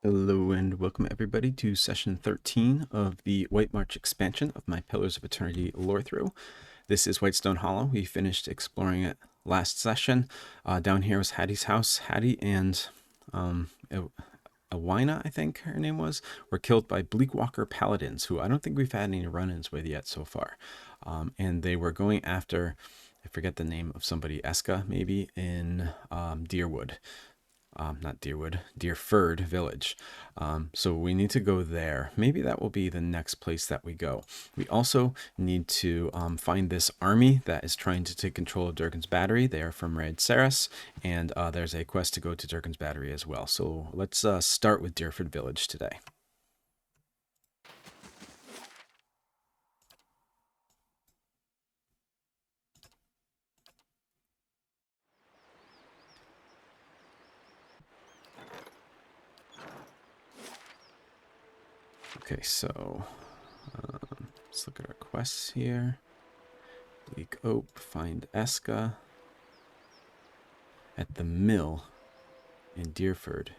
Hello and welcome everybody to session 13 of the White March expansion of my Pillars of Eternity Lorethrough. This is Whitestone Hollow. We finished exploring it last session. Down here was Hattie's house. Hattie and Awina, I think her name was, were killed by Bleak Walker Paladins, who I don't think we've had any run-ins with yet so far. And they were going after, I forget the name of somebody, Eska maybe, in Deerwood. Not Deerwood, Deerford Village. So we need to go there. Maybe that will be the next place that we go. We also need to find this army that is trying to take control of Durgan's Battery. They are from Red Saris, and there's a quest to go to Durgan's Battery as well. So let's start with Deerford Village today. Okay, so let's look at our quests here. Bleak Oak, find Eska at the mill in Deerford.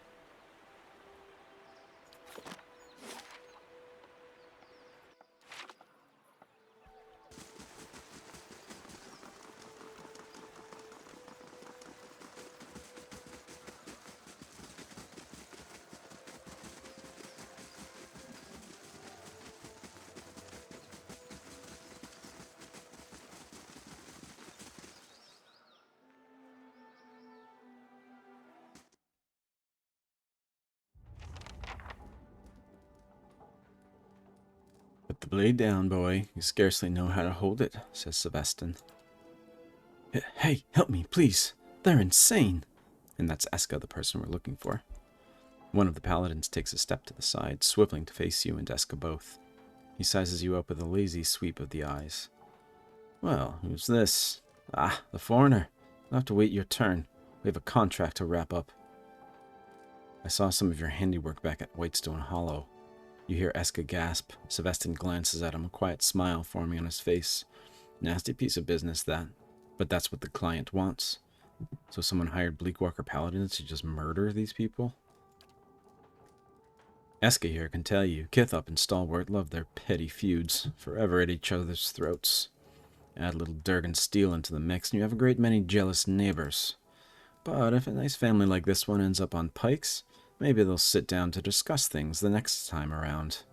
Put the blade down, boy. You scarcely know how to hold it, says Sebastian. Hey, help me, please. They're insane. And that's Eska, the person we're looking for. One of the paladins takes a step to the side, swiveling to face you and Eska both. He sizes you up with a lazy sweep of the eyes. Well, who's this? Ah, the foreigner. You'll have to wait your turn. We have a contract to wrap up. I saw some of your handiwork back at Whitestone Hollow. You hear Eska gasp. Sebastian glances at him, a quiet smile forming on his face. Nasty piece of business, that. But that's what the client wants. So someone hired Bleak Walker Paladins to just murder these people? Eska here can tell you, Kithop and Stalwart love their petty feuds, forever at each other's throats. Add a little Durgan steel into the mix and you have a great many jealous neighbors. But if a nice family like this one ends up on pikes, maybe they'll sit down to discuss things the next time around.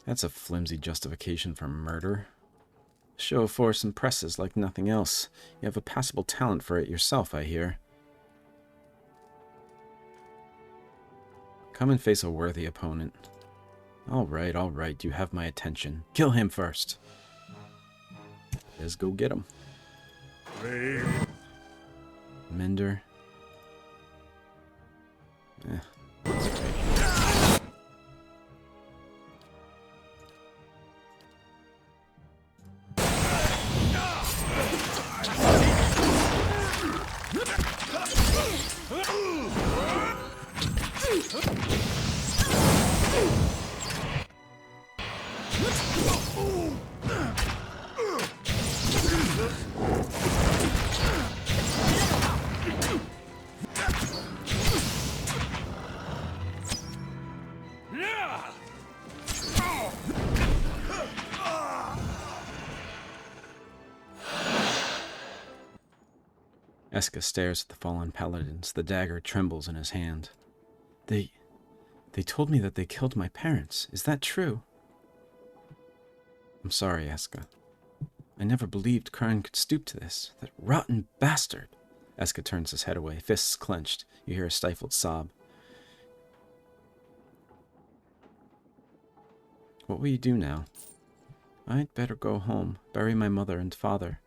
That's a flimsy justification for murder. Show of force impresses like nothing else. You have a passable talent for it yourself, I hear. Come and face a worthy opponent. All right, you have my attention. Kill him first. Let's go get him. Mender. That's okay. Eska stares at the fallen paladins. The dagger trembles in his hand. They told me that they killed my parents. Is that true? I'm sorry, Eska. I never believed Kern could stoop to this. That rotten bastard. Eska turns his head away, fists clenched. You hear a stifled sob. What will you do now? I'd better go home, bury my mother and father.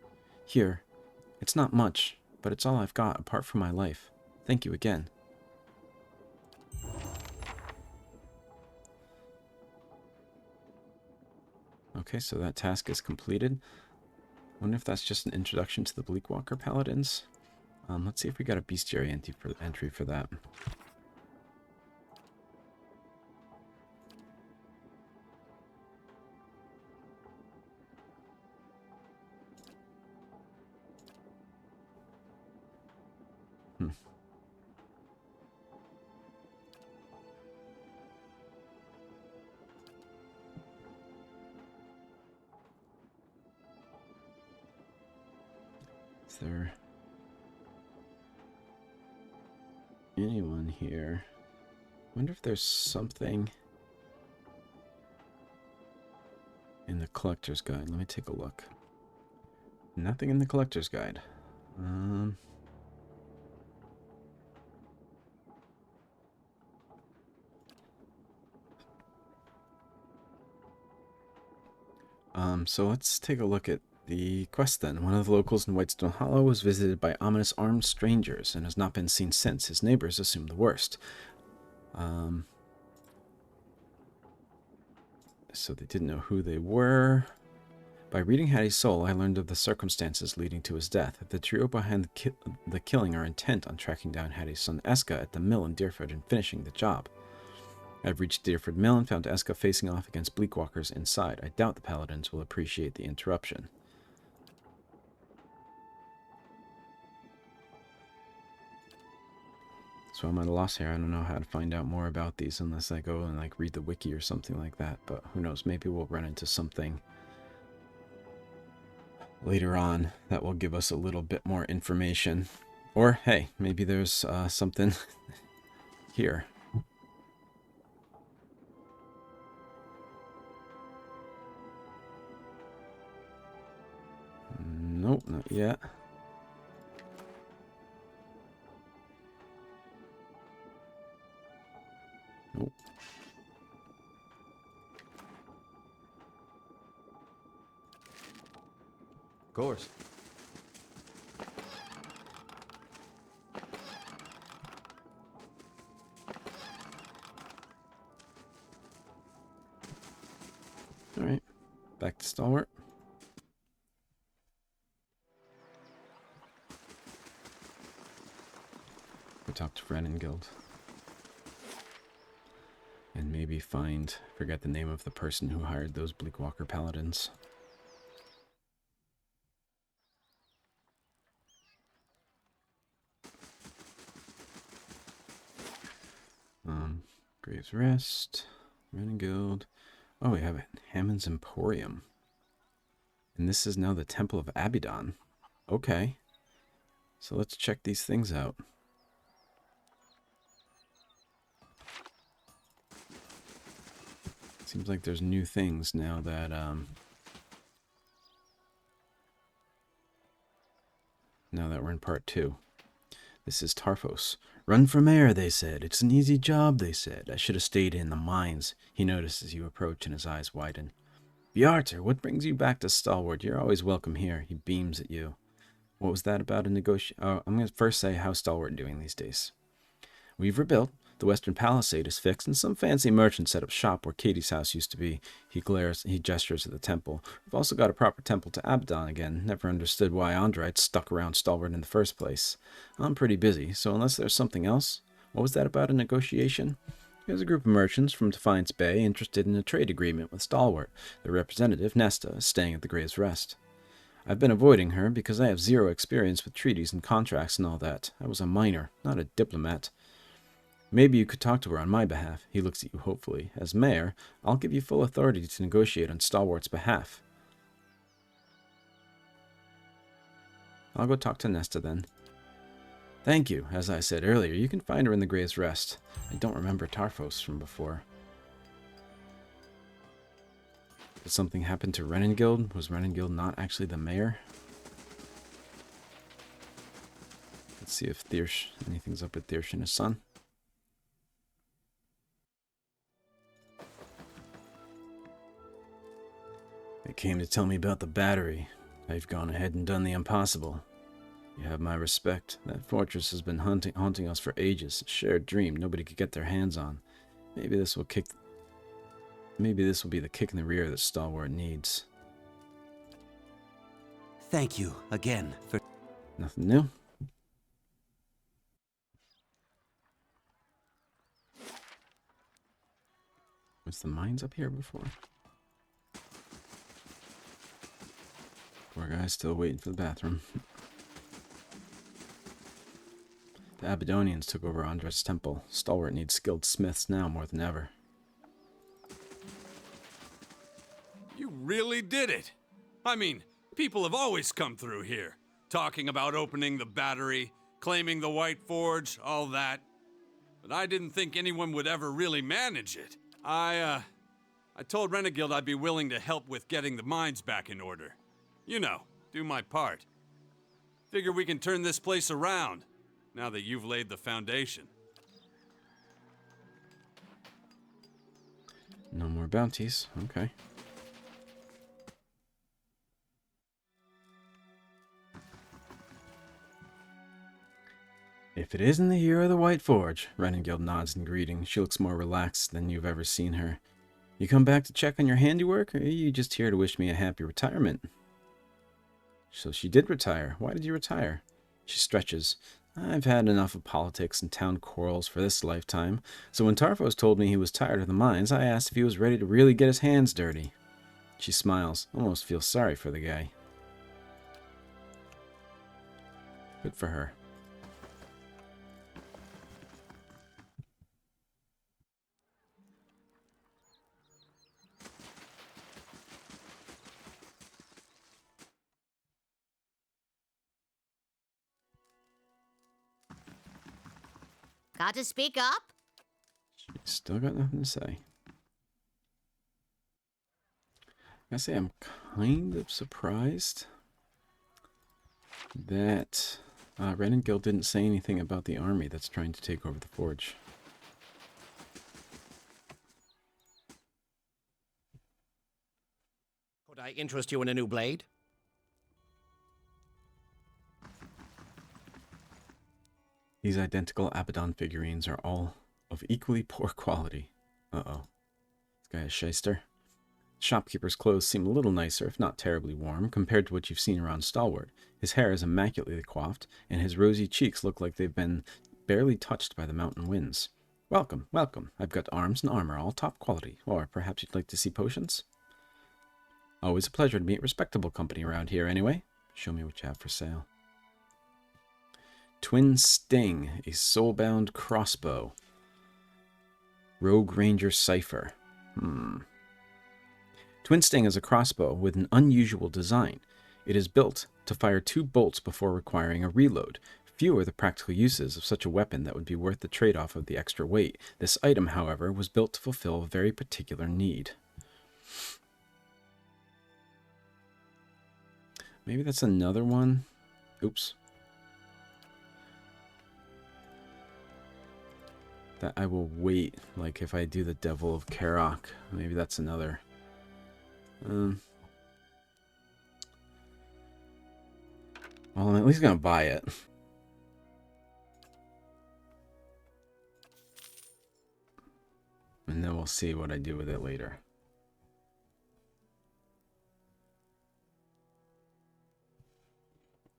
Here. It's not much, but it's all I've got apart from my life. Thank you again. Okay, so that task is completed. I wonder if that's just an introduction to the Bleak Walker Paladins. Let's see if we got a bestiary entry for that. Is there anyone here? Wonder if there's something in the collector's guide. Let me take a look. Nothing in the collector's guide. So let's take a look at the quest then. One of the locals in Whitestone Hollow was visited by ominous armed strangers and has not been seen since. His neighbors assume the worst. So they didn't know who they were. By reading Hattie's soul, I learned of the circumstances leading to his death. The trio behind the killing are intent on tracking down Hattie's son Eska at the mill in Deerford and finishing the job. I've reached Deerford Mill and found Eska facing off against Bleak Walkers inside. I doubt the Paladins will appreciate the interruption. So I'm at a loss here. I don't know how to find out more about these unless I go and like read the wiki or something like that. But who knows? Maybe we'll run into something later on that will give us a little bit more information. Or hey, maybe there's something here. Nope, not yet. Nope. Of course. All right, back to Stalwart. Go talk to Guild. And maybe forget the name of the person who hired those Bleak Walker Paladins. Graves Rest, Guild. Oh, we have it. Hammond's Emporium. And this is now the Temple of Abaddon. Okay. So let's check these things out. Seems like there's new things now that we're in part 2. This is Tarfos. Run for mayor, they said. It's an easy job, they said. I should have stayed in the mines. He noticed as you approach and his eyes widen. Bjarter, what brings you back to Stalwart? You're always welcome here. He beams at you. What was that about a negotiation? Oh, I'm going to first say how's Stalwart doing these days. We've rebuilt. The western palisade is fixed, and some fancy merchant set up shop where Katie's house used to be. He gestures at the temple. We've also got a proper temple to Abaddon again. Never understood why Andrites stuck around Stalwart in the first place. I'm pretty busy, so unless there's something else. What was that about a negotiation? There's a group of merchants from Defiance Bay interested in a trade agreement with Stalwart. Their representative, Nesta, is staying at the Graves Rest. I've been avoiding her because I have zero experience with treaties and contracts and all that. I was a miner, not a diplomat. Maybe you could talk to her on my behalf. He looks at you hopefully. As mayor, I'll give you full authority to negotiate on Stalwart's behalf. I'll go talk to Nesta then. Thank you. As I said earlier, you can find her in the Graves Rest. I don't remember Tarfos from before. Did something happen to Guild? Was Guild not actually the mayor? Let's see if anything's up with Thiersch and his son. They came to tell me about the battery. I've gone ahead and done the impossible. You have my respect. That fortress has been haunting us for ages. A shared dream nobody could get their hands on. Maybe this will be the kick in the rear that Stalwart needs. Thank you again for... Nothing new. Was the mines up here before? Poor guy's still waiting for the bathroom. The Abydonians took over Andra's temple. Stalwart needs skilled smiths now more than ever. You really did it. I mean, people have always come through here, talking about opening the battery, claiming the White Forge, all that. But I didn't think anyone would ever really manage it. I told Renegild I'd be willing to help with getting the mines back in order. You know, do my part. Figure we can turn this place around, now that you've laid the foundation. No more bounties. Okay. If it isn't the year of the White Forge, Renegild nods in greeting. She looks more relaxed than you've ever seen her. You come back to check on your handiwork, or are you just here to wish me a happy retirement? So she did retire. Why did you retire? She stretches. I've had enough of politics and town quarrels for this lifetime, so when Tarfos told me he was tired of the mines, I asked if he was ready to really get his hands dirty. She smiles, almost feels sorry for the guy. Good for her. Got to speak up? She's still got nothing to say. I say I'm kind of surprised that Renegild didn't say anything about the army that's trying to take over the forge. Could I interest you in a new blade? These identical Abaddon figurines are all of equally poor quality. Uh-oh. This guy is shyster. Shopkeeper's clothes seem a little nicer, if not terribly warm, compared to what you've seen around Stalwart. His hair is immaculately coiffed, and his rosy cheeks look like they've been barely touched by the mountain winds. Welcome, welcome. I've got arms and armor, all top quality. Or perhaps you'd like to see potions? Always a pleasure to meet respectable company around here, anyway. Show me what you have for sale. Twin Sting, a soulbound crossbow. Rogue Ranger Cipher. Twin Sting is a crossbow with an unusual design. It is built to fire 2 bolts before requiring a reload. Few are the practical uses of such a weapon that would be worth the trade-off of the extra weight. This item, however, was built to fulfill a very particular need. Maybe that's another one. Oops. That I will wait, like if I do the Devil of Karok. Maybe that's another. Well, I'm at least gonna buy it. And then we'll see what I do with it later.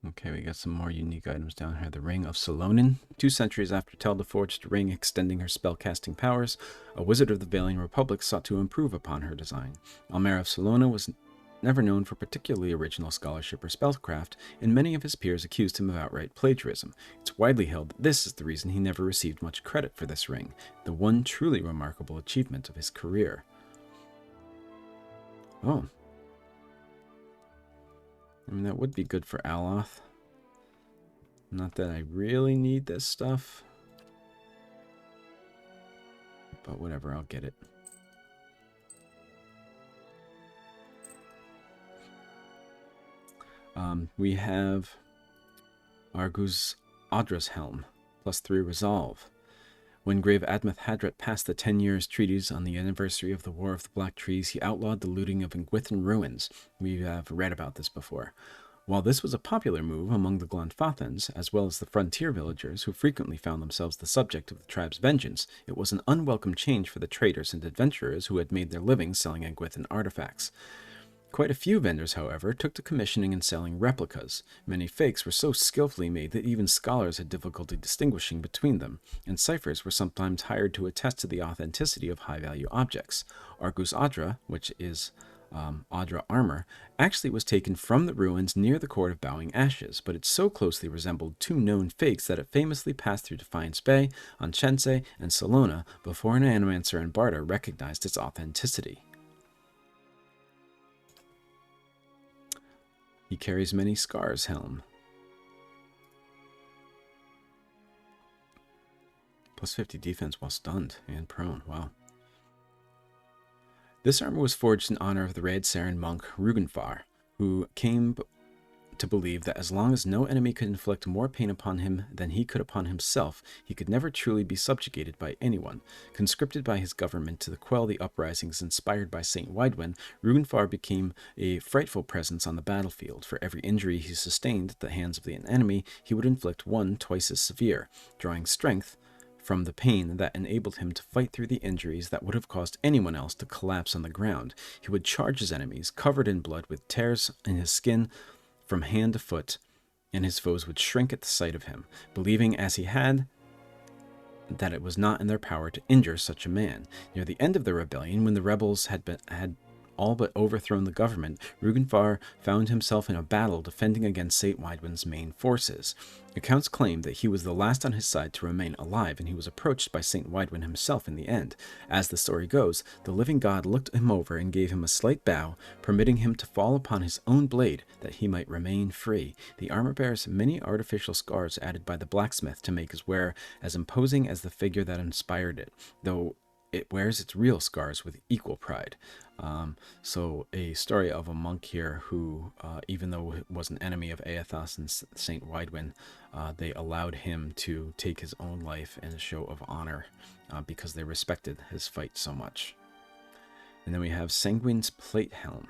Okay, we got some more unique items down here. The Ring of Salonin. 2 centuries after Telda forged a ring extending her spellcasting powers, a wizard of the Valian Republic sought to improve upon her design. Almera of Salona was never known for particularly original scholarship or spellcraft, and many of his peers accused him of outright plagiarism. It's widely held that this is the reason he never received much credit for this ring, the one truly remarkable achievement of his career. Oh. I mean, that would be good for Aloth. Not that I really need this stuff. But whatever, I'll get it. We have Argus Audra's Helm, +3 Resolve. When Grave Admeth Hadret passed the 10 years treaties on the anniversary of the War of the Black Trees, he outlawed the looting of Engwithan ruins. We have read about this before. While this was a popular move among the Glanfathans, as well as the frontier villagers who frequently found themselves the subject of the tribe's vengeance, it was an unwelcome change for the traders and adventurers who had made their living selling Engwithan artifacts. Quite a few vendors, however, took to commissioning and selling replicas. Many fakes were so skillfully made that even scholars had difficulty distinguishing between them, and ciphers were sometimes hired to attest to the authenticity of high-value objects. Argus Audra, which is Audra armor, actually was taken from the ruins near the Court of Bowing Ashes, but it so closely resembled two known fakes that it famously passed through Defiance Bay, Anchense, and Salona before an Animancer and Barda recognized its authenticity. He carries many scars, helm. Plus 50 defense while stunned and prone. Wow. This armor was forged in honor of the Red Saren monk Rugenfar, who came to believe that as long as no enemy could inflict more pain upon him than he could upon himself, he could never truly be subjugated by anyone. Conscripted by his government to quell the uprisings inspired by St. Widwin, Rugenfar became a frightful presence on the battlefield. For every injury he sustained at the hands of the enemy, he would inflict one twice as severe, drawing strength from the pain that enabled him to fight through the injuries that would have caused anyone else to collapse on the ground. He would charge his enemies, covered in blood, with tears in his skin from hand to foot, and his foes would shrink at the sight of him, believing as he had that it was not in their power to injure such a man. Near the end of the rebellion, when the rebels had all but overthrown the government, Rugenfar found himself in a battle defending against St. Widwin's main forces. Accounts claim that he was the last on his side to remain alive, and he was approached by St. Widwin himself in the end. As the story goes, the living god looked him over and gave him a slight bow, permitting him to fall upon his own blade that he might remain free. The armor bears many artificial scars added by the blacksmith to make his wearer as imposing as the figure that inspired it, though it wears its real scars with equal pride. So a story of a monk here who, even though he was an enemy of Aethos and St. Widwin, they allowed him to take his own life in a show of honor because they respected his fight so much. And then we have Sanguine's Plate Helm.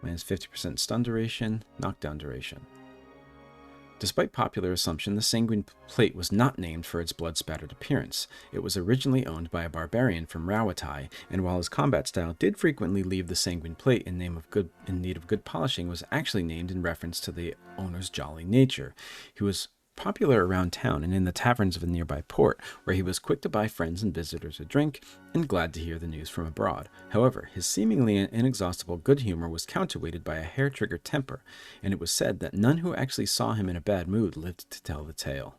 Minus 50% stun duration, knockdown duration. Despite popular assumption, the Sanguine Plate was not named for its blood-spattered appearance. It was originally owned by a barbarian from Rawatai, and while his combat style did frequently leave the Sanguine Plate in need of good polishing, was actually named in reference to the owner's jolly nature. He was popular around town and in the taverns of a nearby port, where he was quick to buy friends and visitors a drink, and glad to hear the news from abroad. However, his seemingly inexhaustible good humor was counterweighted by a hair-trigger temper, and it was said that none who actually saw him in a bad mood lived to tell the tale.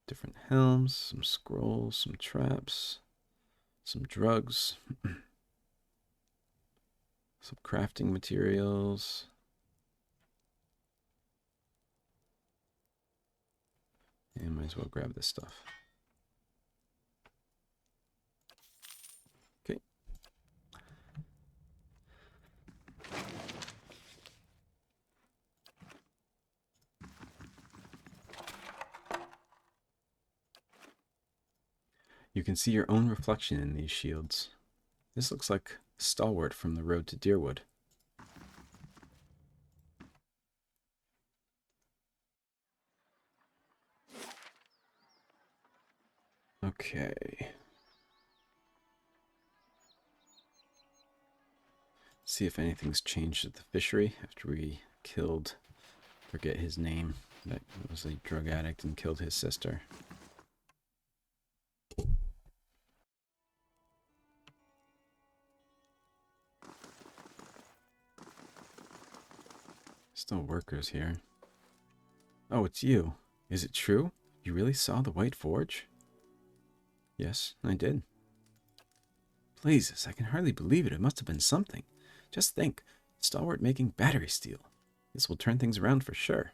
Different helms, some scrolls, some traps, some drugs. Some crafting materials. And might as well grab this stuff. Okay. You can see your own reflection in these shields. This looks like Stalwart from the road to Deerwood. Okay. See if anything's changed at the fishery after we killed, forget his name, that was a drug addict and killed his sister. Still workers here. Oh, it's you. Is it true? You really saw the White Forge? Yes, I did. Jesus, I can hardly believe it. It must have been something. Just think, Stalwart making battery steel. This will turn things around for sure.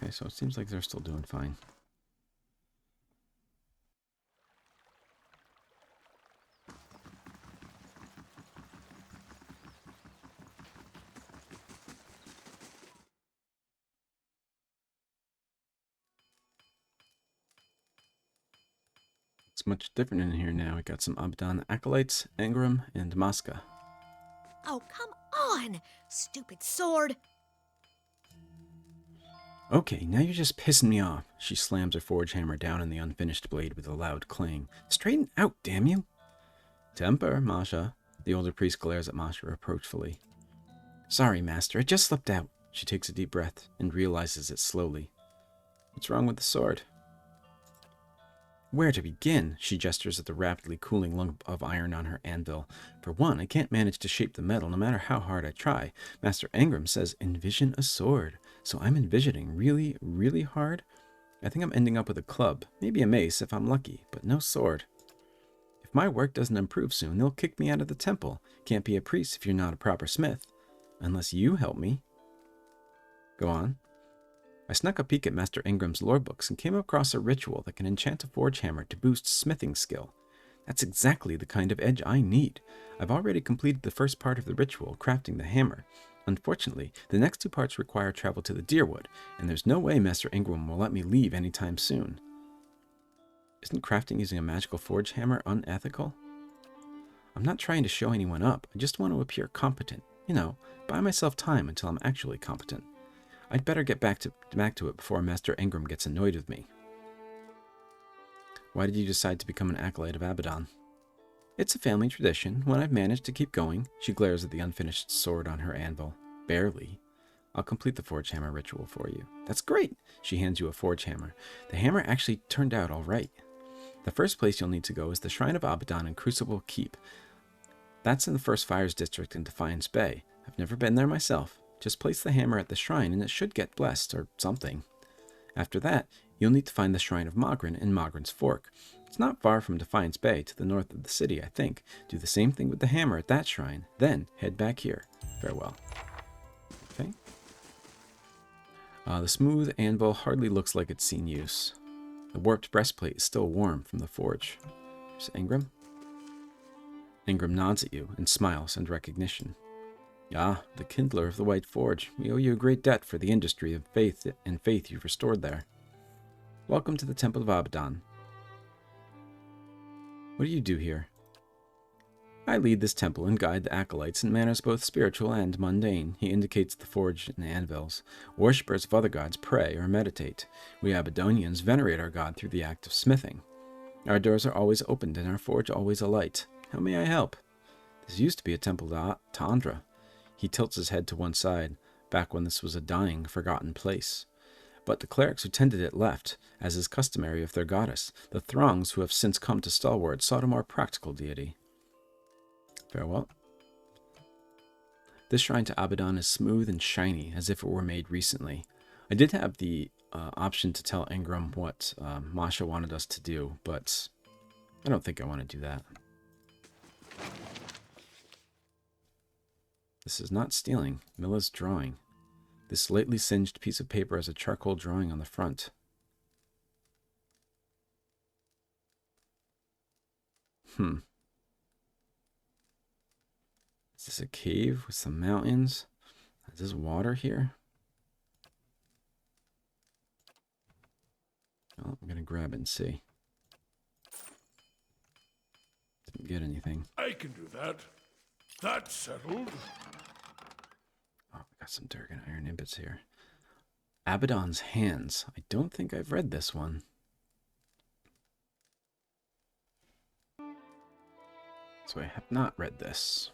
Okay, so it seems like they're still doing fine. It's much different in here now. We got some Abaddon Acolytes, Engram, and Masca. Oh, come on! Stupid sword! Okay, now you're just pissing me off. She slams her forge hammer down on the unfinished blade with a loud clang. Straighten out, damn you! Temper, Masha. The older priest glares at Masha reproachfully. Sorry, master, it just slipped out. She takes a deep breath and realizes it slowly. What's wrong with the sword? Where to begin? She gestures at the rapidly cooling lump of iron on her anvil. For one, I can't manage to shape the metal no matter how hard I try. Master Ingram says, envision a sword. So I'm envisioning really, really hard. I think I'm ending up with a club, maybe a mace if I'm lucky, but no sword. If my work doesn't improve soon, they'll kick me out of the temple. Can't be a priest if you're not a proper smith. Unless you help me. Go on. I snuck a peek at Master Ingram's lore books and came across a ritual that can enchant a forge hammer to boost smithing skill. That's exactly the kind of edge I need. I've already completed the first part of the ritual, crafting the hammer. Unfortunately, the next two parts require travel to the Deerwood, and there's no way Master Ingram will let me leave anytime soon. Isn't crafting using a magical forge hammer unethical? I'm not trying to show anyone up, I just want to appear competent. You know, buy myself time until I'm actually competent. I'd better get back to it before Master Ingram gets annoyed with me. Why did you decide to become an acolyte of Abaddon? It's a family tradition. When I've managed to keep going, she glares at the unfinished sword on her anvil. Barely. I'll complete the forge hammer ritual for you. That's great! She hands you a forge hammer. The hammer actually turned out all right. The first place you'll need to go is the Shrine of Abaddon in Crucible Keep. That's in the First Fires District in Defiance Bay. I've never been there myself. Just place the hammer at the shrine and it should get blessed, or something. After that, you'll need to find the Shrine of Mogren in Mogren's Fork. It's not far from Defiance Bay, to the north of the city, I think. Do the same thing with the hammer at that shrine, then head back here. Farewell. Okay. The smooth anvil hardly looks like it's seen use. The warped breastplate is still warm from the forge. There's Ingram. Ingram nods at you and smiles in recognition. Ah, the kindler of the White Forge. We owe you a great debt for the industry of faith you've restored there. Welcome to the Temple of Abaddon. What do you do here? I lead this temple and guide the acolytes in manners both spiritual and mundane. He indicates the forge and anvils. Worshippers of other gods pray or meditate. We Abaddonians venerate our god through the act of smithing. Our doors are always opened and our forge always alight. How may I help? This used to be a temple to Andra. He tilts his head to one side, back when this was a dying, forgotten place. But the clerics who tended it left, as is customary of their goddess. The throngs who have since come to Stalwart sought a more practical deity. Farewell. This shrine to Abaddon is smooth and shiny, as if it were made recently. I did have the option to tell Ingram what Masha wanted us to do, but I don't think I want to do that. This is not stealing. Milla's drawing. This slightly singed piece of paper has a charcoal drawing on the front. Is this a cave with some mountains? Is this water here? Well, I'm gonna grab it and see. Didn't get anything. I can do that. That's settled. Oh, we got some Durgan iron ingots here. Abaddon's Hands. I don't think I've read this one. So I have not read this.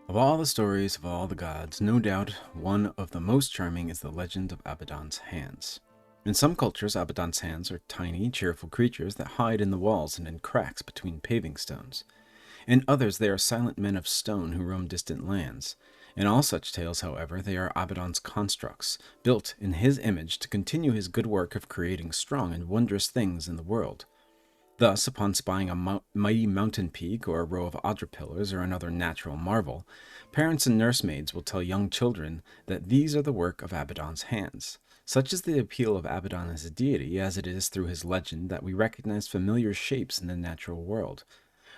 Of all the stories of all the gods, no doubt one of the most charming is the legend of Abaddon's Hands. In some cultures, Abaddon's Hands are tiny, cheerful creatures that hide in the walls and in cracks between paving stones. In others, they are silent men of stone who roam distant lands. In all such tales, however, they are Abaddon's constructs, built in his image to continue his good work of creating strong and wondrous things in the world. Thus, upon spying a mighty mountain peak or a row of Audra pillars or another natural marvel, parents and nursemaids will tell young children that these are the work of Abaddon's hands. Such is the appeal of Abaddon as a deity, as it is through his legend that we recognize familiar shapes in the natural world.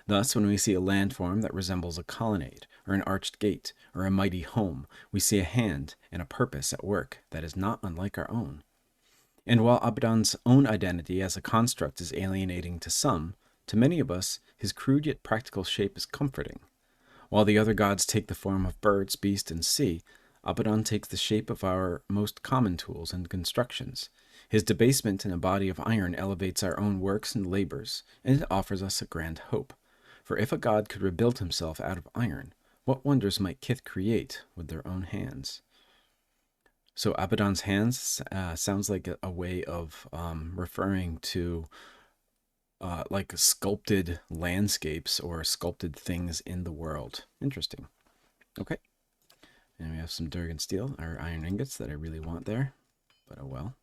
Thus, when we see a landform that resembles a colonnade, or an arched gate, or a mighty home, we see a hand and a purpose at work that is not unlike our own. And while Abaddon's own identity as a construct is alienating to some, to many of us, his crude yet practical shape is comforting. While the other gods take the form of birds, beast, and sea, Abaddon takes the shape of our most common tools and constructions. His debasement in a body of iron elevates our own works and labors, and it offers us a grand hope. For if a god could rebuild himself out of iron, what wonders might Kith create with their own hands? So Abaddon's hands sounds like a way of referring to like sculpted landscapes or sculpted things in the world. Interesting. Okay. And we have some Durgan steel, or iron ingots that I really want there. But oh well.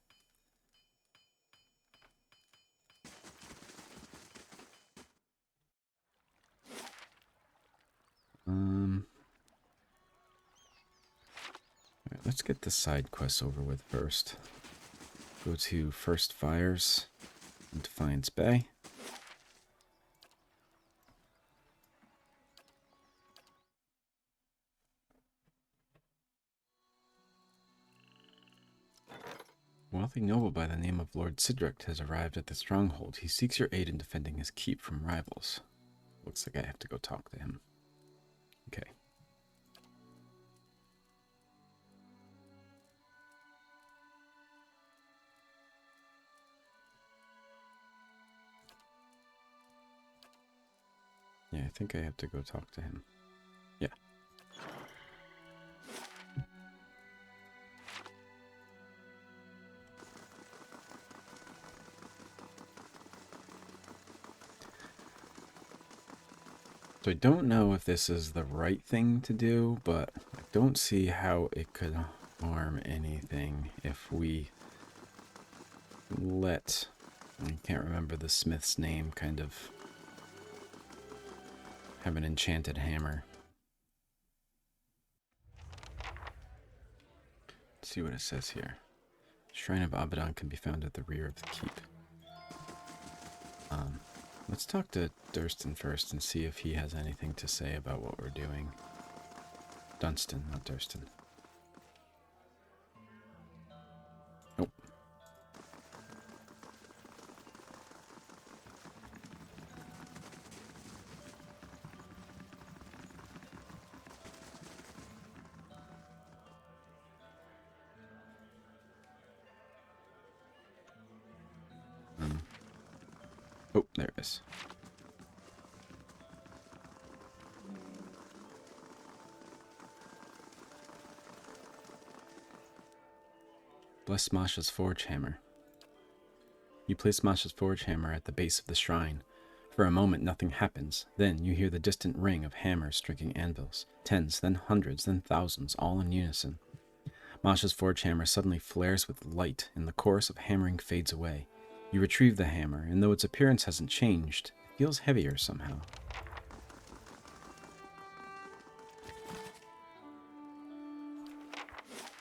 Alright, let's get the side quests over with first. Go to First Fires in Defiance Bay. A wealthy noble by the name of Lord Sidrict has arrived at the stronghold. He seeks your aid in defending his keep from rivals. Looks like I have to go talk to him. Okay. Yeah, I think I have to go talk to him. Yeah. So I don't know if this is the right thing to do, but I don't see how it could harm anything if we let, I can't remember the smith's name, kind of have an enchanted hammer. Let's see what it says here. Shrine of Abaddon can be found at the rear of the keep. Let's talk to Durston first and see if he has anything to say about what we're doing. Dunstan, not Durston. Nope. Oh, there it is. Bless Masca's forge hammer. You place Masca's forge hammer at the base of the shrine. For a moment, nothing happens. Then you hear the distant ring of hammers striking anvils. Tens, then hundreds, then thousands, all in unison. Masca's forge hammer suddenly flares with light, and the chorus of hammering fades away. You retrieve the hammer, and though its appearance hasn't changed, it feels heavier somehow.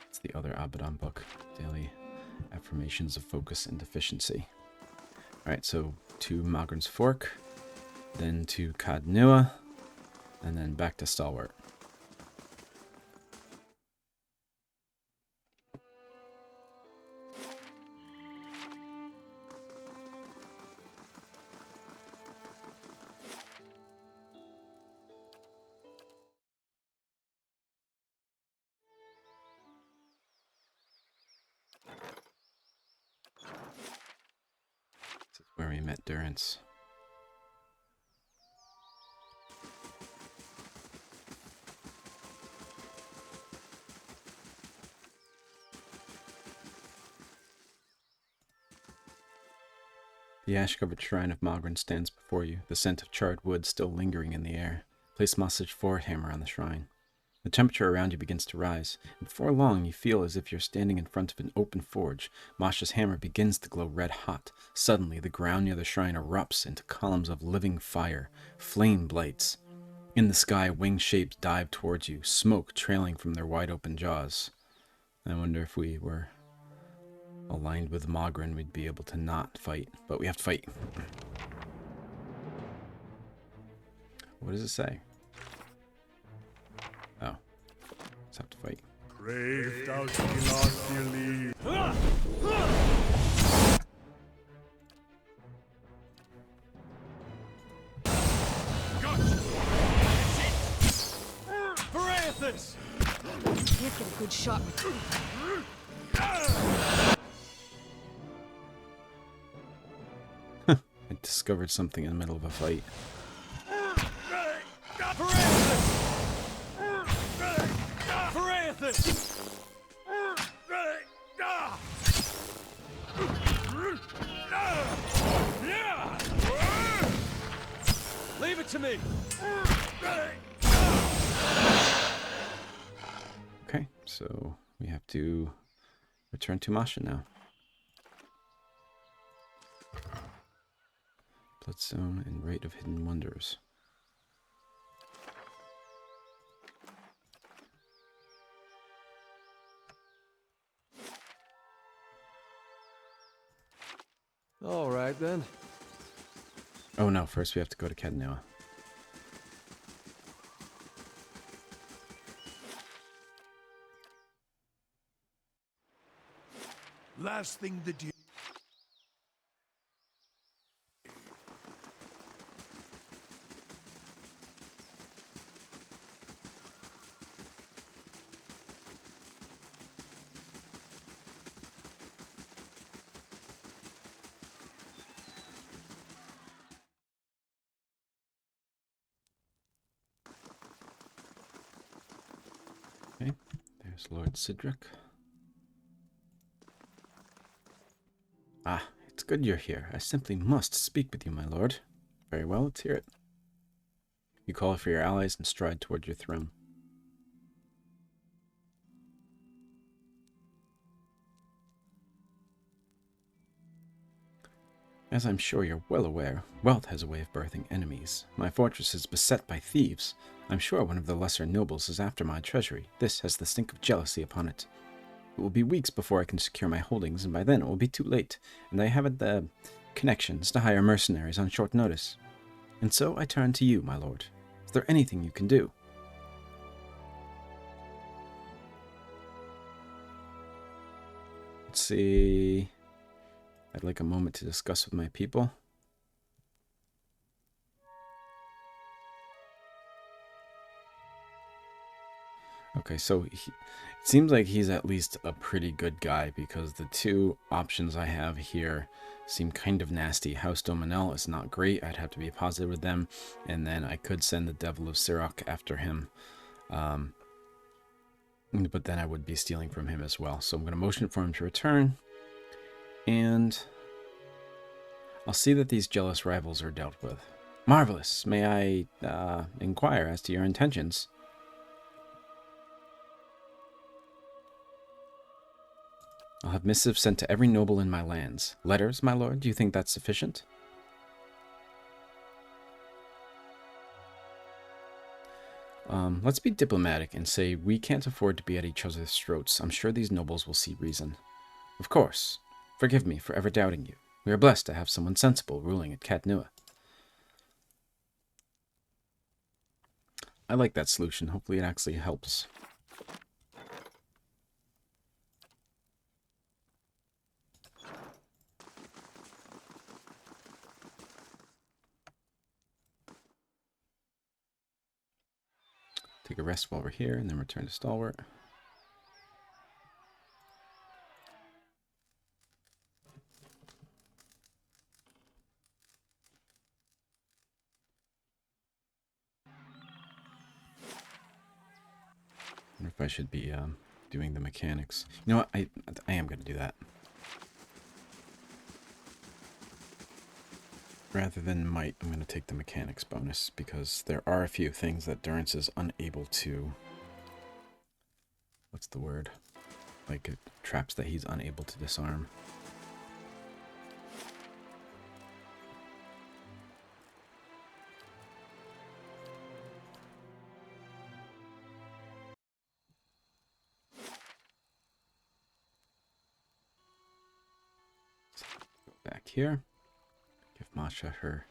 It's the other Abaddon book, Daily Affirmations of Focus and Efficiency. Alright, so to Magrin's Fork, then to Cadnua, and then back to Stalwart. Where we met Durance. The ash-covered shrine of Magrin stands before you, the scent of charred wood still lingering in the air. Place Masca's forge hammer on the shrine. The temperature around you begins to rise, and before long you feel as if you're standing in front of an open forge. Masca's hammer begins to glow red hot. Suddenly, the ground near the shrine erupts into columns of living fire, flame blights. In the sky, winged shapes dive towards you, smoke trailing from their wide-open jaws. I wonder if we were aligned with Magrin, we'd be able to not fight, but we have to fight. What does it say? Oh. Just have to fight. Brave thou shalt not believe. Parathis! Can't get a good shot. I discovered something in the middle of a fight. Parathis! to me! Okay, so we have to return to Masca now. Bloodstone and Rite of Hidden Wonders. All right, then. Oh no, first we have to go to Cadnoa. Last thing the deal. Okay, there's Lord Sidric. Ah, it's good you're here. I simply must speak with you, my lord. Very well, let's hear it. You call for your allies and stride toward your throne. As I'm sure you're well aware, wealth has a way of birthing enemies. My fortress is beset by thieves. I'm sure one of the lesser nobles is after my treasury. This has the stink of jealousy upon it. It will be weeks before I can secure my holdings, and by then it will be too late, and I haven't the connections to hire mercenaries on short notice. And so I turn to you, my lord. Is there anything you can do? Let's see. I'd like a moment to discuss with my people. Okay, so it seems like he's at least a pretty good guy, because the two options I have here seem kind of nasty. House Dominel is not great. I'd have to be positive with them. And then I could send the Devil of Sirach after him. But then I would be stealing from him as well. So I'm going to motion for him to return. And I'll see that these jealous rivals are dealt with. Marvelous. May I inquire as to your intentions? I'll have missives sent to every noble in my lands. Letters, my lord? Do you think that's sufficient? Let's be diplomatic and say we can't afford to be at each other's throats. I'm sure these nobles will see reason. Of course. Forgive me for ever doubting you. We are blessed to have someone sensible ruling at Cadnoa. I like that solution. Hopefully it actually helps. Take a rest while we're here, and then return to Stalwart. I wonder if I should be doing the mechanics. You know what? I am going to do that. Rather than might, I'm going to take the mechanics bonus, because there are a few things that Durance is unable to... What's the word? Like, traps that he's unable to disarm. Back here. Give Masha her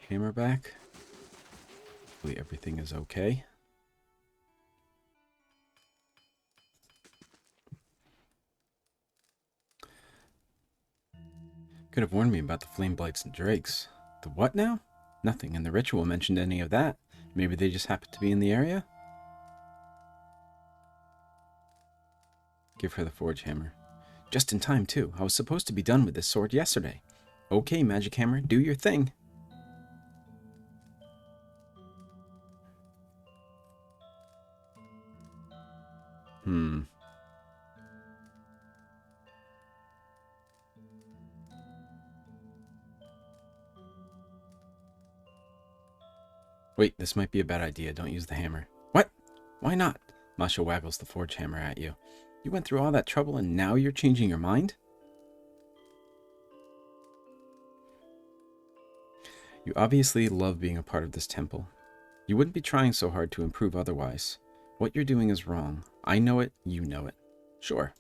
hammer back. Hopefully everything is okay. Could have warned me about the flame blights and drakes. The what now? Nothing in the ritual mentioned any of that. Maybe they just happened to be in the area? Give her the forge hammer. Just in time, too. I was supposed to be done with this sword yesterday. Okay, magic hammer, do your thing. Wait, this might be a bad idea. Don't use the hammer. What? Why not? Masca waggles the forge hammer at you. You went through all that trouble and now you're changing your mind? You obviously love being a part of this temple. You wouldn't be trying so hard to improve otherwise. What you're doing is wrong. I know it, you know it. Sure.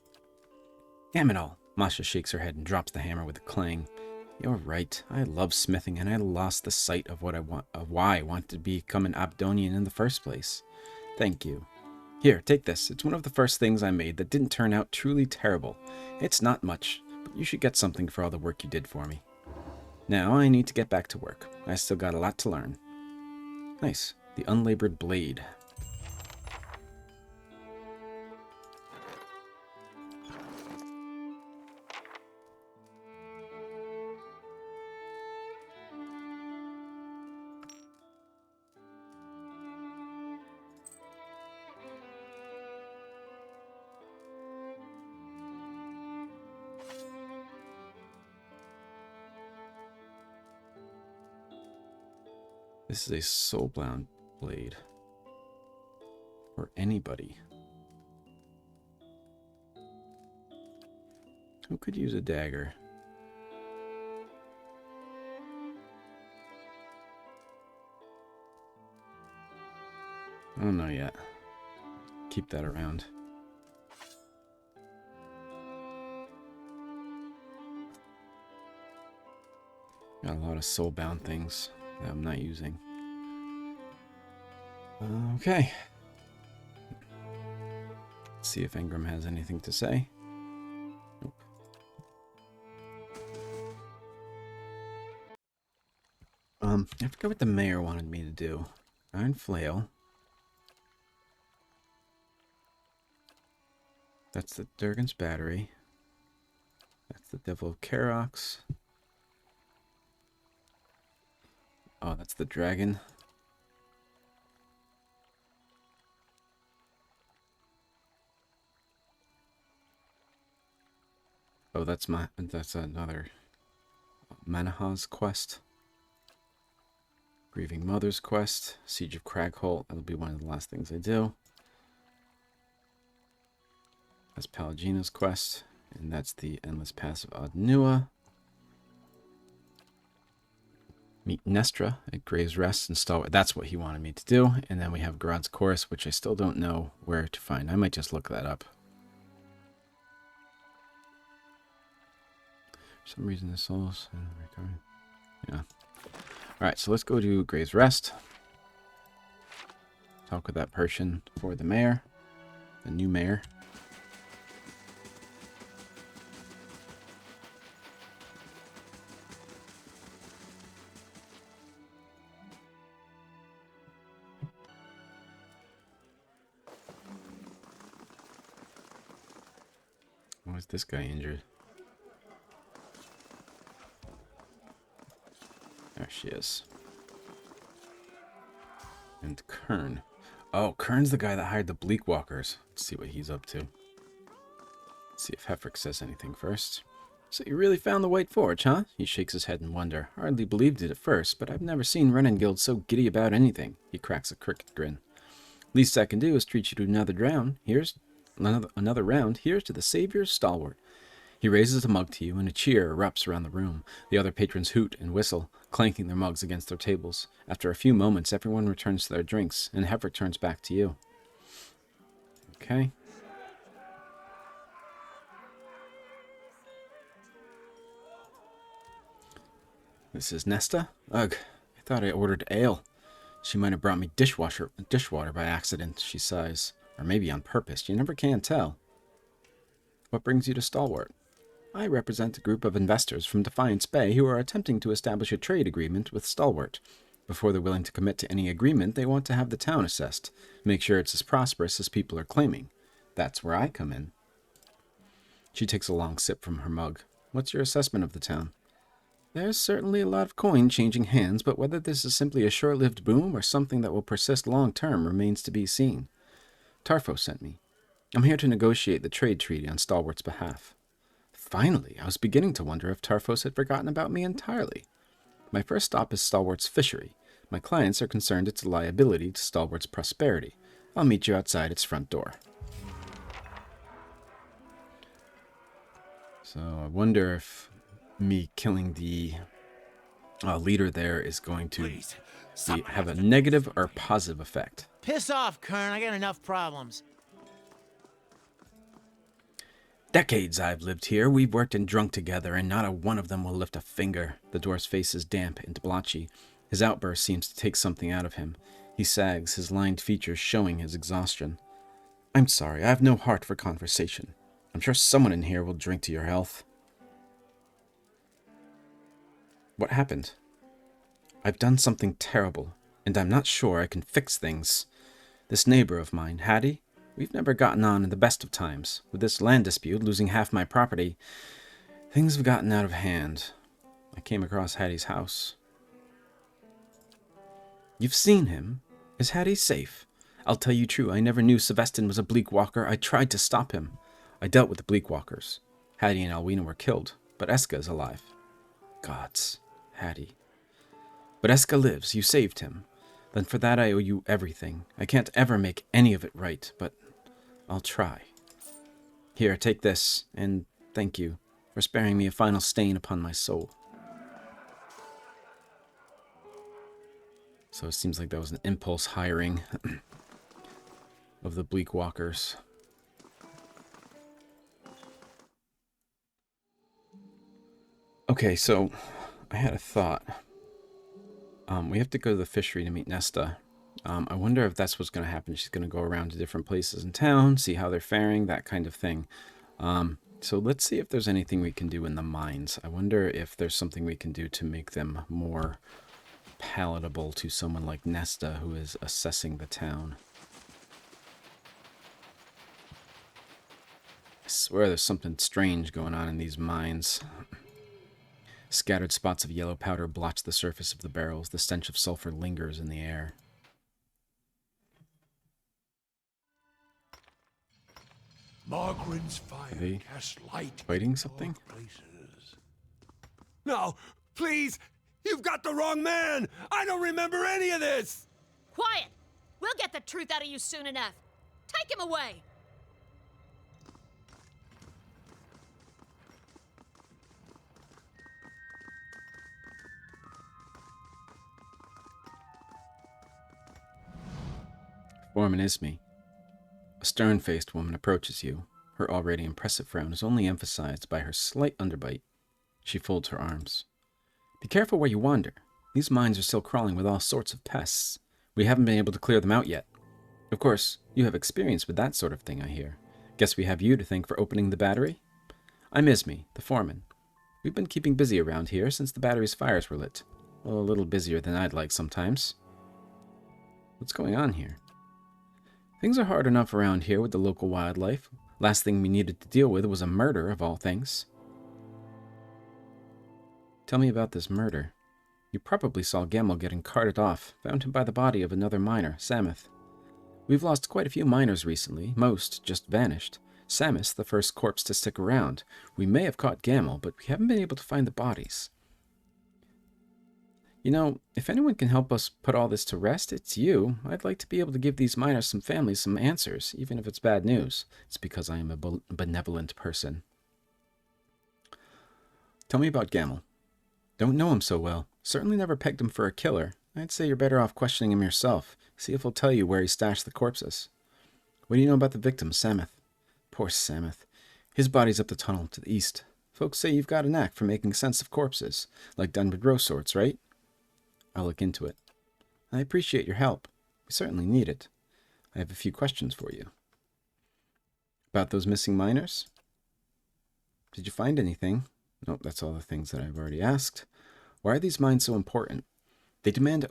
Damn it all. Masca shakes her head and drops the hammer with a clang. You're right. I love smithing, and I lost the sight of what I want, of why I wanted to become an Abdonian in the first place. Thank you. Here, take this. It's one of the first things I made that didn't turn out truly terrible. It's not much, but you should get something for all the work you did for me. Now I need to get back to work. I still got a lot to learn. Nice. The unlabored blade. This is a soulbound blade. For anybody. Who could use a dagger? I don't know yet. Keep that around. Got a lot of soulbound things that I'm not using. Okay. Let's see if Ingram has anything to say. Nope. I forgot what the mayor wanted me to do. Iron flail. That's the Durgan's battery. That's the Devil of Karox. Oh, that's the dragon. Oh, that's another Manaha's quest. Grieving Mother's quest. Siege of Cragholt. That'll be one of the last things I do. That's Palagina's quest. And that's the Endless Pass of Adnua. Meet Nestra at Grave's Rest and Stalwart. That's what he wanted me to do. And then we have Garad's Chorus, which I still don't know where to find. I might just look that up. For some reason, the souls. Yeah. Alright, so let's go to Grave's Rest. Talk with that person for the mayor. The new mayor. Why is this guy injured? There she is. And Kern. Oh, Kern's the guy that hired the Bleak Walkers. Let's see what he's up to. Let's see if Hefrick says anything first. So you really found the White Forge, huh? He shakes his head in wonder. Hardly believed it at first, but I've never seen Renengild so giddy about anything. He cracks a crooked grin. Least I can do is treat you to another round. Here's another round. Here's to the Savior Stalwart. He raises a mug to you, and a cheer erupts around the room. The other patrons hoot and whistle, clanking their mugs against their tables. After a few moments, everyone returns to their drinks, and Hefrick turns back to you. Okay. This is Nesta? Ugh, I thought I ordered ale. She might have brought me dishwater by accident, she sighs. Or maybe on purpose. You never can tell. What brings you to Stalwart? I represent a group of investors from Defiance Bay who are attempting to establish a trade agreement with Stalwart. Before they're willing to commit to any agreement, they want to have the town assessed. Make sure it's as prosperous as people are claiming. That's where I come in. She takes a long sip from her mug. What's your assessment of the town? There's certainly a lot of coin changing hands, but whether this is simply a short-lived boom or something that will persist long-term remains to be seen. Tarfo sent me. I'm here to negotiate the trade treaty on Stalwart's behalf. Finally, I was beginning to wonder if Tarfos had forgotten about me entirely. My first stop is Stalwart's fishery, My clients are concerned it's a liability to Stalwart's prosperity. I'll meet you outside its front door. So I wonder if me killing the leader there is going to have a negative or positive effect. Piss off, Kern. I got enough problems. Decades I've lived here. We've worked and drunk together, and not a one of them will lift a finger. The dwarf's face is damp and blotchy. His outburst seems to take something out of him. He sags, his lined features showing his exhaustion. I'm sorry, I have no heart for conversation. I'm sure someone in here will drink to your health. What happened? I've done something terrible, and I'm not sure I can fix things. This neighbor of mine, Hattie, we've never gotten on in the best of times. With this land dispute, losing half my property, things have gotten out of hand. I came across Hattie's house. You've seen him? Is Hattie safe? I'll tell you true, I never knew Sylvestin was a Bleak Walker. I tried to stop him. I dealt with the Bleak Walkers. Hattie and Alwina were killed, but Eska is alive. Gods, Hattie. But Eska lives. You saved him. Then for that I owe you everything. I can't ever make any of it right, but I'll try. Here, take this, and thank you for sparing me a final stain upon my soul. So it seems like that was an impulse hiring of the Bleak Walkers. Okay, so I had a thought. We have to go to the fishery to meet Nesta. I wonder if that's what's going to happen. She's going to go around to different places in town, see how they're faring, that kind of thing. So let's see if there's anything we can do in the mines. I wonder if there's something we can do to make them more palatable to someone like Nesta, who is assessing the town. I swear there's something strange going on in these mines. Scattered spots of yellow powder blotch the surface of the barrels. The stench of sulfur lingers in the air. Margaren's fire casts light fighting something? places. No, please! You've got the wrong man! I don't remember any of this! Quiet! We'll get the truth out of you soon enough. Take him away! Foreman Ismay. A stern-faced woman approaches you. Her already impressive frown is only emphasized by her slight underbite. She folds her arms. Be careful where you wander. These mines are still crawling with all sorts of pests. We haven't been able to clear them out yet. Of course, you have experience with that sort of thing, I hear. Guess we have you to thank for opening the battery? I'm Ismay, the foreman. We've been keeping busy around here since the battery's fires were lit. Well, a little busier than I'd like sometimes. What's going on here? Things are hard enough around here with the local wildlife. Last thing we needed to deal with was a murder, of all things. Tell me about this murder. You probably saw Gamel getting carted off, found him by the body of another miner, Sameth. We've lost quite a few miners recently, most just vanished. Samus, the first corpse to stick around. We may have caught Gamel, but we haven't been able to find the bodies. You know, if anyone can help us put all this to rest, it's you. I'd like to be able to give these miners some families some answers, even if it's bad news. It's because I am a benevolent person. Tell me about Gamel. Don't know him so well. Certainly never pegged him for a killer. I'd say you're better off questioning him yourself. See if he'll tell you where he stashed the corpses. What do you know about the victim, Sameth? Poor Sameth. His body's up the tunnel to the east. Folks say you've got a knack for making sense of corpses, like done with row sorts, right? I'll look into it. I appreciate your help. We certainly need it. I have a few questions for you. About those missing miners? Did you find anything? Nope, that's all the things that I've already asked. Why are these mines so important? The demand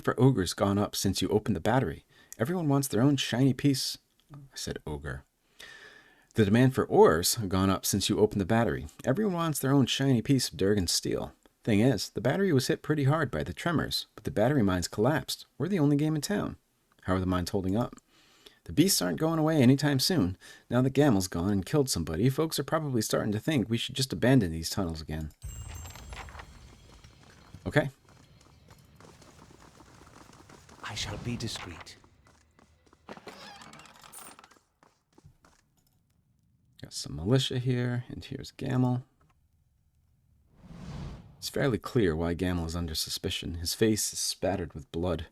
for ogre's gone up since you opened the battery. Everyone wants their own shiny piece. I said ogre. The demand for ores have gone up since you opened the battery. Everyone wants their own shiny piece of Durgan steel. Thing is, the battery was hit pretty hard by the tremors, but the battery mines collapsed. We're the only game in town. How are the mines holding up? The beasts aren't going away anytime soon. Now that Gamel's gone and killed somebody, folks are probably starting to think we should just abandon these tunnels again. Okay. I shall be discreet. Got some militia here, and here's Gamel. It's fairly clear why Gamel is under suspicion. His face is spattered with blood.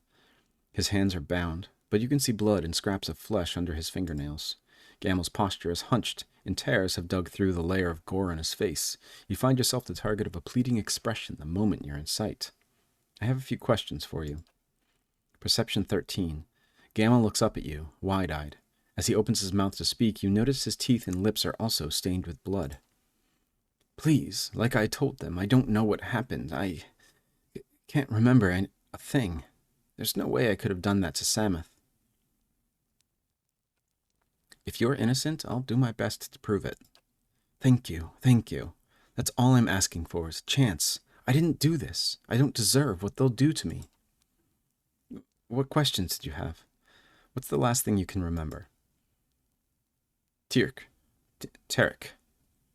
His hands are bound, but you can see blood and scraps of flesh under his fingernails. Gamel's posture is hunched, and tears have dug through the layer of gore on his face. You find yourself the target of a pleading expression the moment you're in sight. I have a few questions for you. Perception 13. Gamel looks up at you, wide-eyed. As he opens his mouth to speak, you notice his teeth and lips are also stained with blood. Please, like I told them, I don't know what happened. I can't remember a thing. There's no way I could have done that to Samuth. If you're innocent, I'll do my best to prove it. Thank you, thank you. That's all I'm asking for is a chance. I didn't do this. I don't deserve what they'll do to me. What questions did you have? What's the last thing you can remember? Tarek.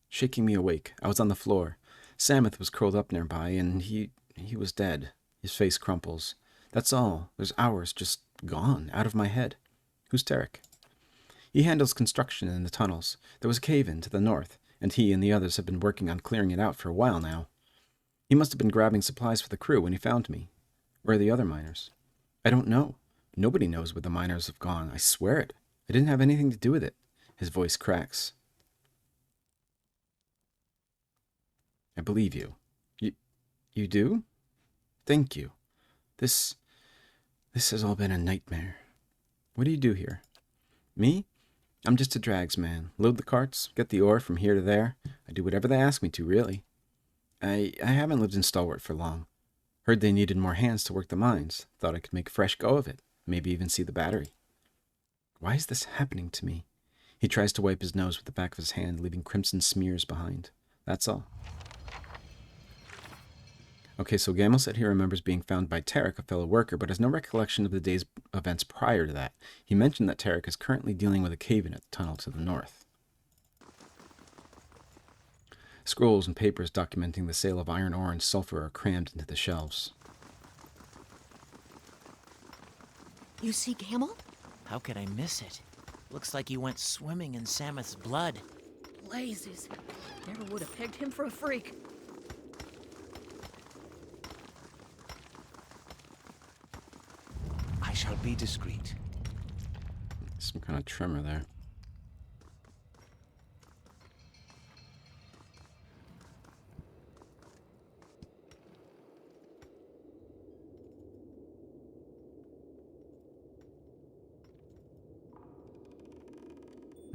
Shaking me awake. I was on the floor. Samuth was curled up nearby, and he was dead. His face crumples. That's all. There's hours just gone, out of my head. Who's Tarek? He handles construction in the tunnels. There was a cave-in to the north, and he and the others have been working on clearing it out for a while now. He must have been grabbing supplies for the crew when he found me. Where are the other miners? I don't know. Nobody knows where the miners have gone. I swear it. I didn't have anything to do with it. His voice cracks. I believe you. You do? Thank you. This has all been a nightmare. What do you do here? Me? I'm just a drags man. Load the carts, get the ore from here to there. I do whatever they ask me to, really. I haven't lived in Stalwart for long. Heard they needed more hands to work the mines. Thought I could make a fresh go of it. Maybe even see the battery. Why is this happening to me? He tries to wipe his nose with the back of his hand, leaving crimson smears behind. That's all. Okay, so Gamel said he remembers being found by Tarek, a fellow worker, but has no recollection of the day's events prior to that. He mentioned that Tarek is currently dealing with a cave-in at the tunnel to the north. Scrolls and papers documenting the sale of iron ore and sulfur are crammed into the shelves. You see Gamel? How could I miss it? Looks like he went swimming in Samuth's blood. Blazes. Never would have pegged him for a freak. I shall be discreet. Some kind of tremor there.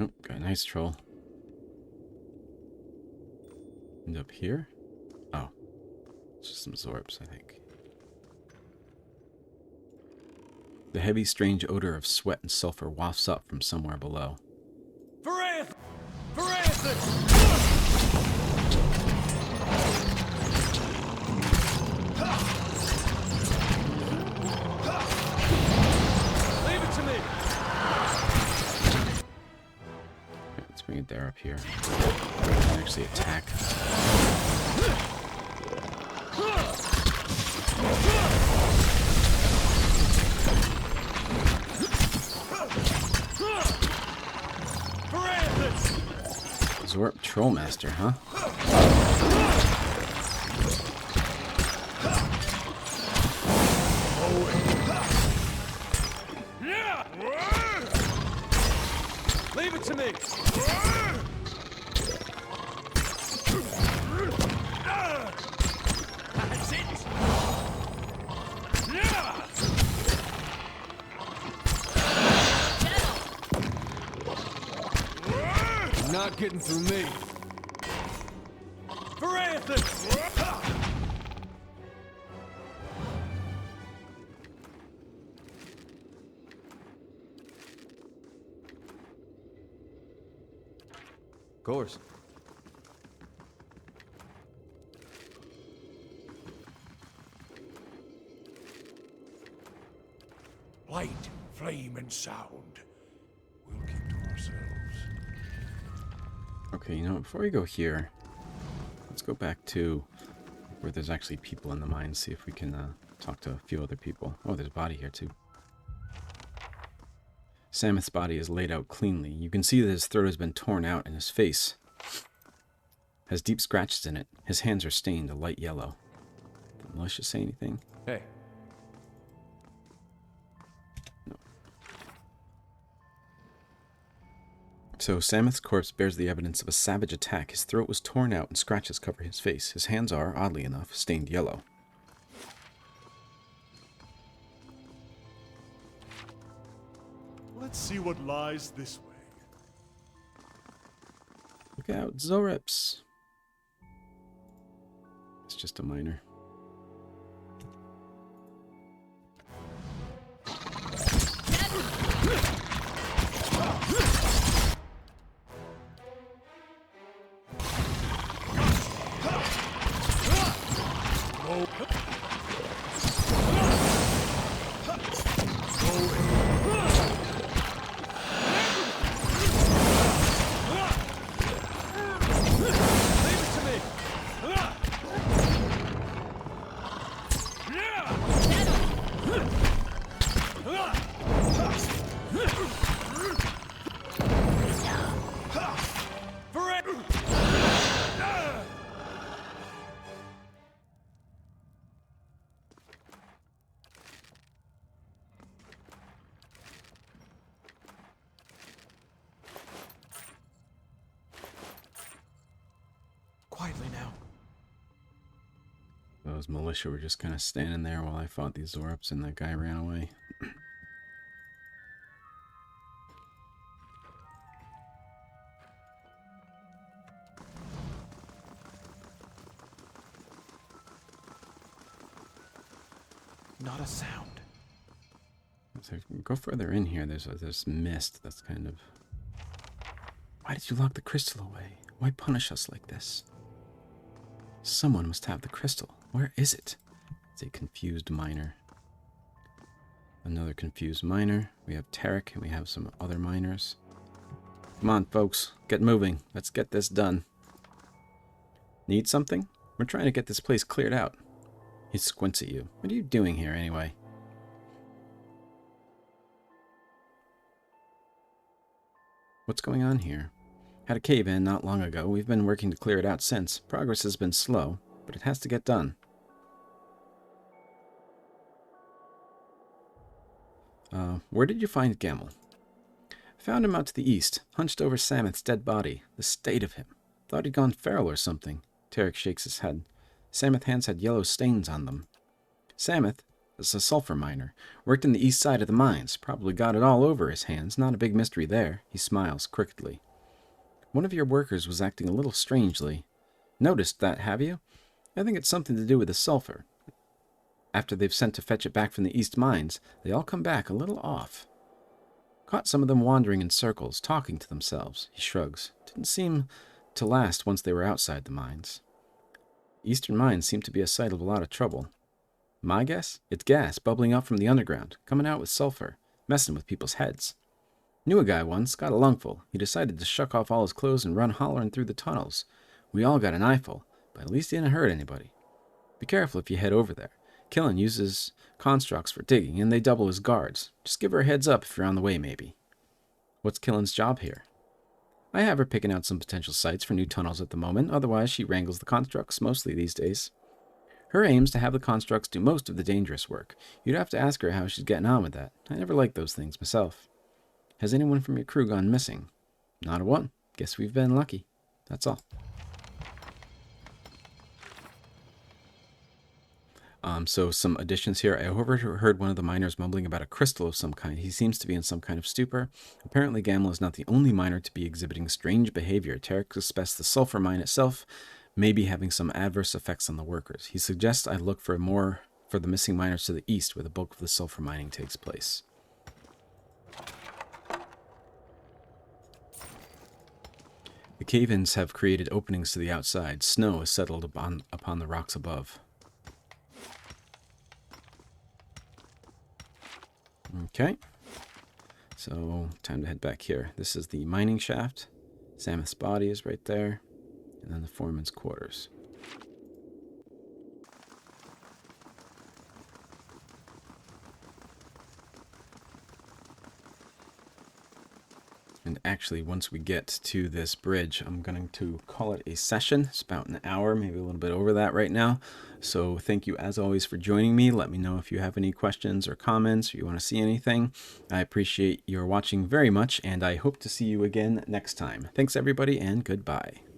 Oh, got a nice troll. And up here? Oh. It's just some Zorbs, I think. The heavy, strange odor of sweat and sulfur wafts up from somewhere below. Leave it to me! Okay, let's bring it there up here. We can actually attack. Zorp Trollmaster, huh? Leave it to me! That's it! Not getting through me. For Anthony! Of course. Light, flame, and sound. We'll keep to ourselves. Okay, you know what, before we go here, let's go back to where there's actually people in the mine, see if we can talk to a few other people. Oh, there's a body here too. Samuth's body is laid out cleanly. You can see that his throat has been torn out and his face has deep scratches in it. His hands are stained a light yellow. Did Militia say anything? Hey. So Samuth's corpse bears the evidence of a savage attack. His throat was torn out and scratches cover his face. His hands are, oddly enough, stained yellow. Let's see what lies this way. Look out, Zorips. It's just a miner. Quietly now. Those militia were just kind of standing there while I fought these Zorips and that guy ran away. Not a sound. So go further in here. There's this mist that's kind of... Why did you lock the crystal away? Why punish us like this? Someone must have the crystal. Where is it? It's a confused miner. Another confused miner. We have Tarek and we have some other miners. Come on, folks. Get moving. Let's get this done. Need something? We're trying to get this place cleared out. He squints at you. What are you doing here, anyway? What's going on here? Had a cave-in not long ago. We've been working to clear it out since. Progress has been slow, but it has to get done. Where did you find Gamel? Found him out to the east, hunched over Samuth's dead body. The state of him. Thought he'd gone feral or something. Tarek shakes his head. Samuth's hands had yellow stains on them. Samuth is a sulfur miner. Worked in the east side of the mines. Probably got it all over his hands. Not a big mystery there. He smiles crookedly. One of your workers was acting a little strangely. Noticed that, have you? I think it's something to do with the sulfur. After they've sent to fetch it back from the east mines, they all come back a little off. Caught some of them wandering in circles, talking to themselves. He shrugs. Didn't seem to last once they were outside the mines. Eastern mines seem to be a site of a lot of trouble. My guess? It's gas bubbling up from the underground, coming out with sulfur, messing with people's heads. Knew a guy once, got a lungful. He decided to shuck off all his clothes and run hollering through the tunnels. We all got an eyeful, but at least he didn't hurt anybody. Be careful if you head over there. Killen uses constructs for digging, and they double as guards. Just give her a heads up if you're on the way, maybe. What's Killen's job here? I have her picking out some potential sites for new tunnels at the moment. Otherwise, she wrangles the constructs, mostly these days. Her aim's to have the constructs do most of the dangerous work. You'd have to ask her how she's getting on with that. I never liked those things myself. Has anyone from your crew gone missing? Not a one. Guess we've been lucky. That's all. So some additions here. I overheard one of the miners mumbling about a crystal of some kind. He seems to be in some kind of stupor. Apparently Gamel is not the only miner to be exhibiting strange behavior. Tarek suspects the sulfur mine itself may be having some adverse effects on the workers. He suggests I look for the missing miners to the east, where the bulk of the sulfur mining takes place. The cave-ins have created openings to the outside. Snow has settled upon the rocks above. Okay, so time to head back here. This is the mining shaft. Samuth's body is right there, and then the foreman's quarters. And actually, once we get to this bridge, I'm going to call it a session. It's about an hour, maybe a little bit over that right now. So thank you as always for joining me. Let me know if you have any questions or comments, or you want to see anything. I appreciate your watching very much, and I hope to see you again next time. Thanks everybody, and goodbye.